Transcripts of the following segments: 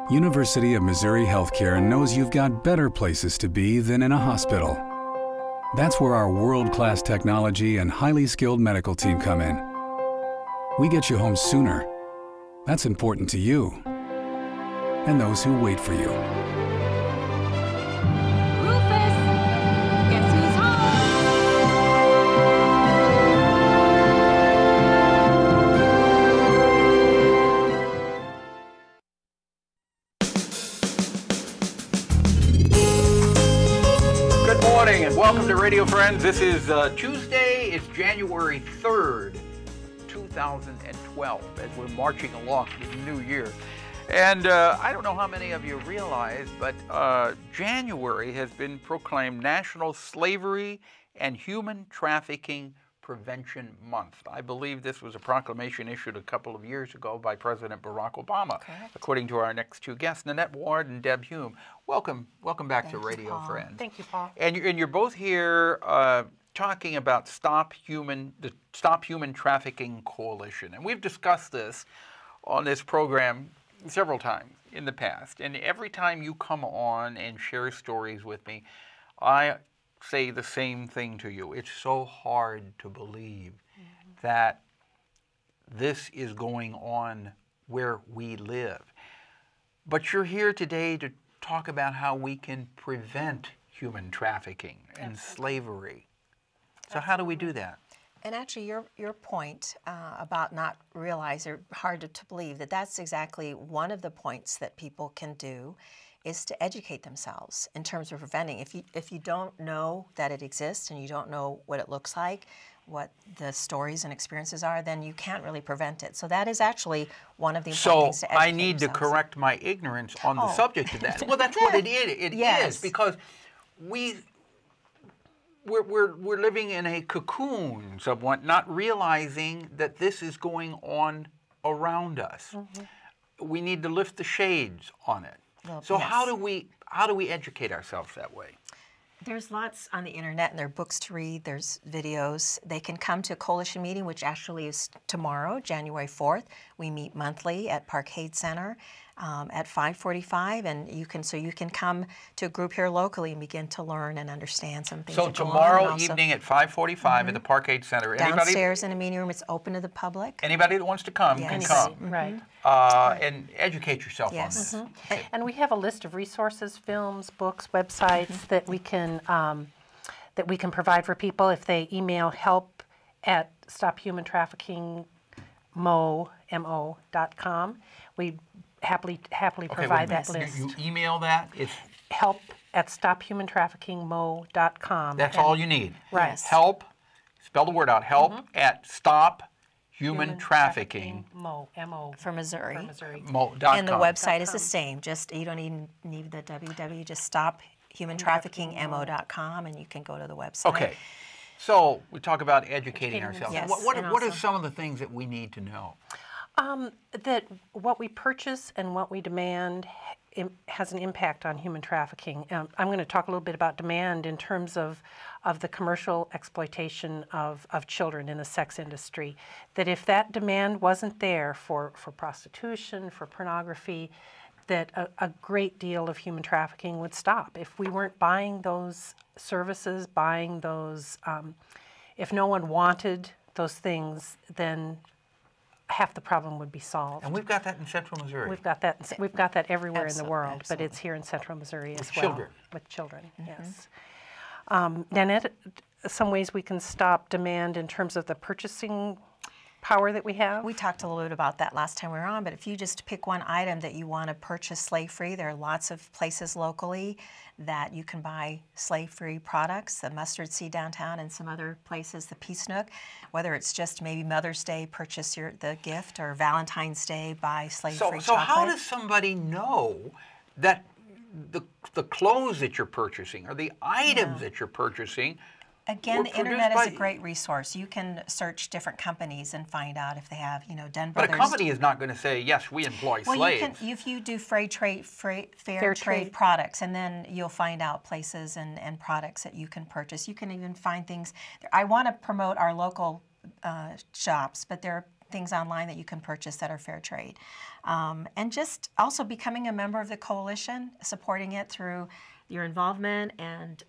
University of Missouri Healthcare knows you've got better places to be than in a hospital. That's where our world-class technology and highly skilled medical team come in. We get you home sooner. That's important to you and those who wait for you. Rufus, guess who's Good morning and welcome to Radio Friends. This is Tuesday. It's January 3rd, 2012, as we're marching along to the new year. And I don't know how many of you realize, but January has been proclaimed National Slavery and Human Trafficking Prevention Month. I believe this was a proclamation issued a couple of years ago by President Barack Obama. Correct. According to our next two guests, Nanette Ward and Deb Hume. Welcome back to Radio Friends. Thank you, Paul. And you're both here talking about the Stop Human Trafficking Coalition. And we've discussed this on this program several times in the past. And every time you come on and share stories with me, I say the same thing to you. It's so hard to believe that this is going on where we live. But you're here today to talk about how we can prevent human trafficking and slavery. So how do we do that? And actually, your point about not realize or hard to believe that's exactly one of the points that people can do is to educate themselves in terms of preventing. If you don't know that it exists and you don't know what it looks like, what the stories and experiences are, then you can't really prevent it. So that is actually one of the important things to educate I need to correct my ignorance on the subject of that. Well, that's what it is. It is because we're living in a cocoon somewhat, not realizing that this is going on around us. We need to lift the shades on it. Well, so how do we educate ourselves that way? There's lots on the internet, and there are books to read, there's videos. They can come to a coalition meeting, which actually is tomorrow, January 4th. We meet monthly at Parkade Center at 5:45, and you can come to a group here locally and begin to learn and understand some things. So tomorrow evening at 5:45 at the Parkade Center. Downstairs in a meeting room. It's open to the public. Anybody that wants to come can come. Right. And educate yourself on this. And we have a list of resources, films, books, websites that we can provide for people if they email help@stophumantraffickingmo.com. We happily provide that list. You email that? It's help@stophumantraffickingmo.com. That's all you need. Right. Yes. Help, spell the word out, help at Stop Human Trafficking M-O. For Missouri. .com. And the website is the same. Just you don't even need the www. Just stophumantraffickingmo.com, and you can go to the website. Okay. So we talk about educating ourselves. Yes, What and are also some of the things that we need to know? That what we purchase and what we demand has an impact on human trafficking. I'm going to talk a little bit about demand in terms of the commercial exploitation of children in the sex industry. That if that demand wasn't there for prostitution, for pornography, that a great deal of human trafficking would stop. If we weren't buying those services, buying those, if no one wanted those things, then half the problem would be solved. And we've got that in Central Missouri. We've got that everywhere in the world, Absolutely. but it's here in Central Missouri as well. Children. With children, yes. Nanette, some ways we can stop demand in terms of the purchasing power that we have? We talked a little bit about that last time we were on, but if you just pick one item that you want to purchase slave-free, there are lots of places locally that you can buy slave-free products, the Mustard Seed downtown and some other places, the Peace Nook, whether it's just maybe Mother's Day, purchase the gift, or Valentine's Day, buy slave-free So chocolate. how does somebody know that the clothes that you're purchasing or the items that you're purchasing Again, the internet is a great resource. You can search different companies and find out if they have, Dunn Brothers. But a company is not going to say, yes, we employ slaves. If you do fair trade products, and then you'll find out places and products that you can purchase. You can even find things. I want to promote our local shops, but there are things online that you can purchase that are fair trade. And just also becoming a member of the coalition, supporting it through your involvement and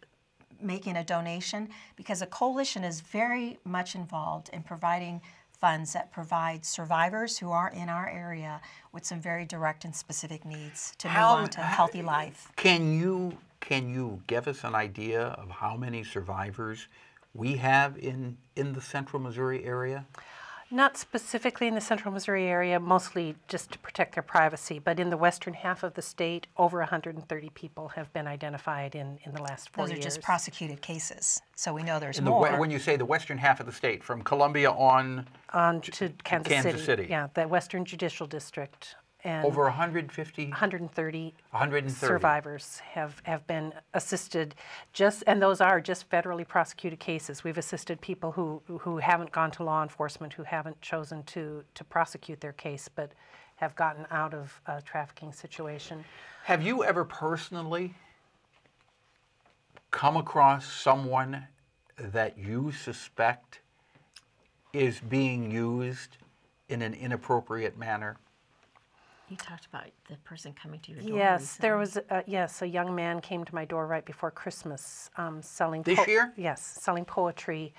making a donation, because a coalition is very much involved in providing funds that provide survivors who are in our area with some very direct and specific needs to move on to a healthy life. Can you give us an idea of how many survivors we have in the central Missouri area? Not specifically in the central Missouri area, mostly just to protect their privacy, but in the western half of the state, over 130 people have been identified in the last 4 years. Those are just prosecuted cases, so we know there's more. When you say the western half of the state, from Columbia on to Kansas City. Yeah, the Western Judicial District. And over 130 survivors have been assisted, and those are just federally prosecuted cases. We've assisted people who haven't gone to law enforcement, who haven't chosen to prosecute their case, but have gotten out of a trafficking situation. Have you ever personally come across someone that you suspect is being used in an inappropriate manner? You talked about the person coming to your door. Yes, recently. there was a young man came to my door right before Christmas, selling this year. Yes, selling poetry.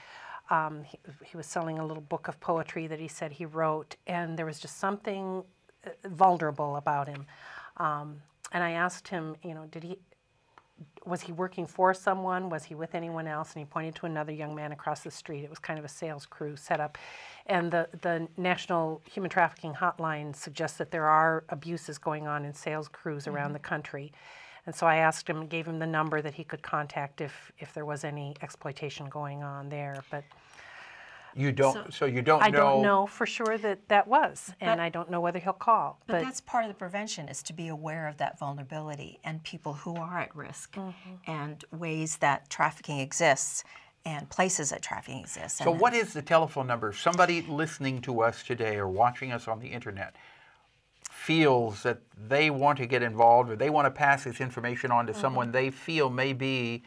He was selling a little book of poetry that he said he wrote, and there was just something vulnerable about him. And I asked him, was he working for someone? Was he with anyone else? And he pointed to another young man across the street. It was kind of a sales crew set up. And the National Human Trafficking Hotline suggests that there are abuses going on in sales crews around the country. And so I asked him, gave him the number that he could contact if there was any exploitation going on there. But you don't. So you don't know. I don't know for sure that was, and I don't know whether he'll call. But that's part of the prevention, is to be aware of that vulnerability and people who are at risk, and ways that trafficking exists, and places that trafficking exists. So what is the telephone number? If somebody listening to us today or watching us on the internet feels that they want to get involved, or they want to pass this information on to someone they feel may be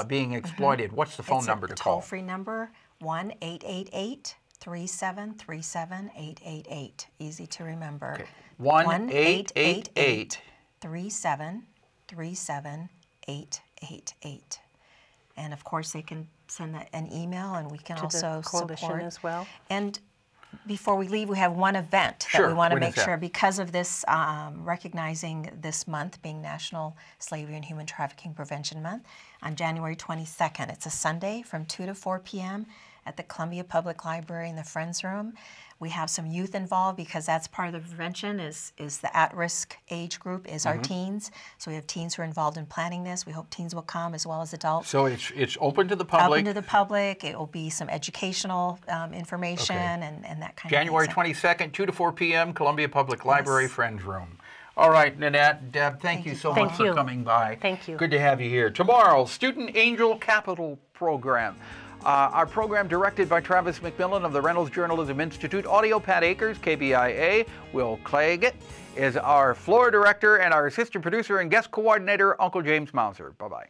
being exploited, what's the phone number to call? Toll-free number, 1-888-373-7888. Easy to remember. Okay. 1-888-373-7888. And of course, they can send an email, and we can to also the coalition support as well. And before we leave, we have one event that we want to make sure, because of this, recognizing this month being National Slavery and Human Trafficking Prevention Month, on January 22nd. It's a Sunday from 2 to 4 p.m. at the Columbia Public Library in the Friends Room. We have some youth involved, because that's part of the prevention, is the at-risk age group is our teens. So we have teens who are involved in planning this. We hope teens will come as well as adults. So it's open to the public? Open to the public. It will be some educational information and that kind January of thing. January 22nd, 2 to 4 p.m., Columbia Public Library, Friends Room. All right, Nanette, Deb, thank you so much for coming by. Thank you. Good to have you here. Tomorrow, Student Angel Capital Program. Our program, directed by Travis McMillen of the Reynolds Journalism Institute. Audio, Pat Akers, KBIA. Will Claggett is our floor director, and our assistant producer and guest coordinator, Uncle James Mauser. Bye-bye.